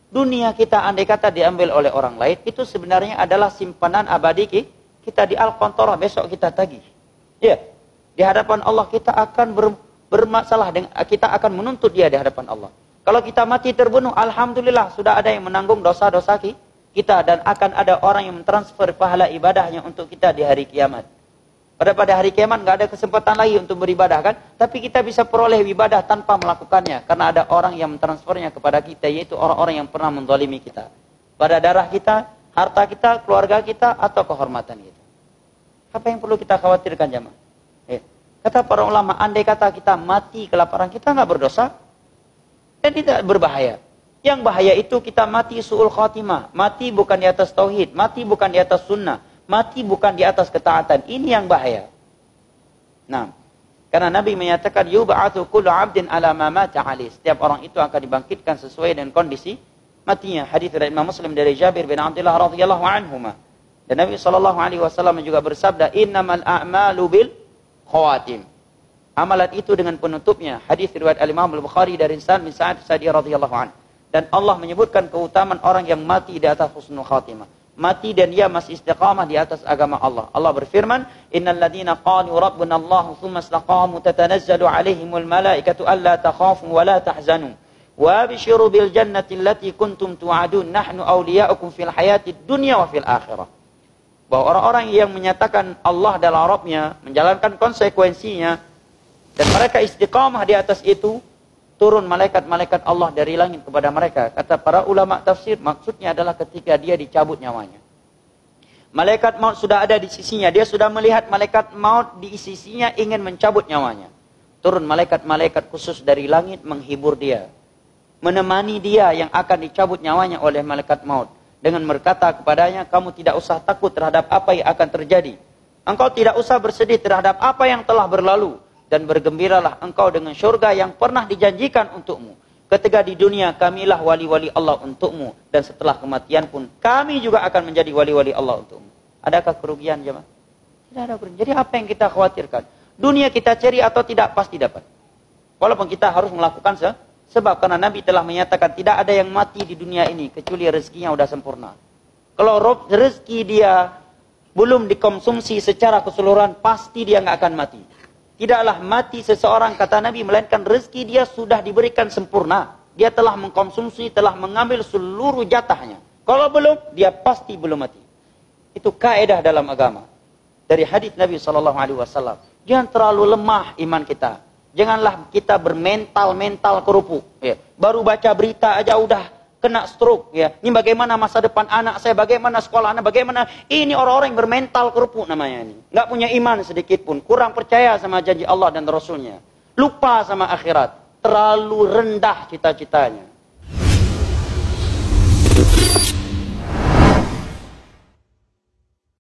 Dunia kita andai kata diambil oleh orang lain, itu sebenarnya adalah simpanan abadi kita di Al-Qantarah, besok kita tagih. Ya, di hadapan Allah kita akan bermasalah, kita akan menuntut dia di hadapan Allah. Kalau kita mati terbunuh, alhamdulillah sudah ada yang menanggung dosa-dosa kita, dan akan ada orang yang mentransfer pahala ibadahnya untuk kita di hari kiamat. Pada hari kiamat nggak ada kesempatan lagi untuk beribadah kan, tapi kita bisa peroleh ibadah tanpa melakukannya, karena ada orang yang mentransfernya kepada kita, yaitu orang-orang yang pernah menzalimi kita, pada darah kita, harta kita, keluarga kita, atau kehormatan kita. Apa yang perlu kita khawatirkan jemaah? Kata para ulama, andai kata kita mati kelaparan, kita nggak berdosa dan tidak berbahaya. Yang bahaya itu kita mati su'ul khatimah, mati bukan di atas tauhid, mati bukan di atas sunnah, mati bukan di atas ketaatan. Ini yang bahaya. Nah, karena Nabi menyatakan yub'atsu kullu 'abdin 'ala ma mata 'alaihi. Setiap orang itu akan dibangkitkan sesuai dengan kondisi matinya. Hadis dari Imam Muslim dari Jabir bin Abdullah radhiyallahu anhuma. Dan Nabi sallallahu alaihi wasallam juga bersabda, "Innamal a'malu bil khawatim." Amalan itu dengan penutupnya. Hadis riwayat Al-Imam Al-Bukhari dari Sa'd bin Sa'di radhiyallahu anhu. Dan Allah menyebutkan keutamaan orang yang mati di atas husnul khatimah. Mati dan dia masih istiqamah di atas agama Allah. Allah berfirman, "Innal ladzina qalu rabbuna Allah tsumma istaqamu tatanazzalu 'alaihimul malaikatu alla takhafu wa la tahzanu wa abshiru bil jannati allati kuntum tu'adun nahnu awliya'ukum fil hayatid dunya wa fil akhirah." Bahwa orang-orang yang menyatakan Allah adalah Rabbnya, menjalankan konsekuensinya, dan mereka istiqamah di atas itu, turun malaikat-malaikat Allah dari langit kepada mereka. Kata para ulama tafsir, maksudnya adalah ketika dia dicabut nyawanya. Malaikat maut sudah ada di sisinya. Dia sudah melihat malaikat maut di sisinya ingin mencabut nyawanya. Turun malaikat-malaikat khusus dari langit menghibur dia, menemani dia yang akan dicabut nyawanya oleh malaikat maut, dengan berkata kepadanya, "Kamu tidak usah takut terhadap apa yang akan terjadi. Engkau tidak usah bersedih terhadap apa yang telah berlalu. Dan bergembiralah engkau dengan syurga yang pernah dijanjikan untukmu. Ketika di dunia kamilah wali-wali Allah untukmu. Dan setelah kematian pun kami juga akan menjadi wali-wali Allah untukmu." Adakah kerugian jemaah? Tidak ada kerugian. Jadi apa yang kita khawatirkan? Dunia kita cari atau tidak, pasti dapat. Walaupun kita harus melakukan sebab. Karena Nabi telah menyatakan tidak ada yang mati di dunia ini kecuali rezekinya sudah sempurna. Kalau rezeki dia belum dikonsumsi secara keseluruhan, pasti dia nggak akan mati. Tidaklah mati seseorang, kata Nabi, melainkan rezeki dia sudah diberikan sempurna. Dia telah mengkonsumsi, telah mengambil seluruh jatahnya. Kalau belum, dia pasti belum mati. Itu kaidah dalam agama. Dari hadis Nabi SAW. Jangan terlalu lemah iman kita. Janganlah kita bermental kerupuk. Ya. Baru baca berita aja udah kena stroke. Ya. Ini bagaimana masa depan anak saya, bagaimana sekolah anak, bagaimana. Ini orang-orang yang bermental kerupuk namanya ini. Nggak punya iman sedikit pun. Kurang percaya sama janji Allah dan Rasulnya. Lupa sama akhirat. Terlalu rendah cita-citanya.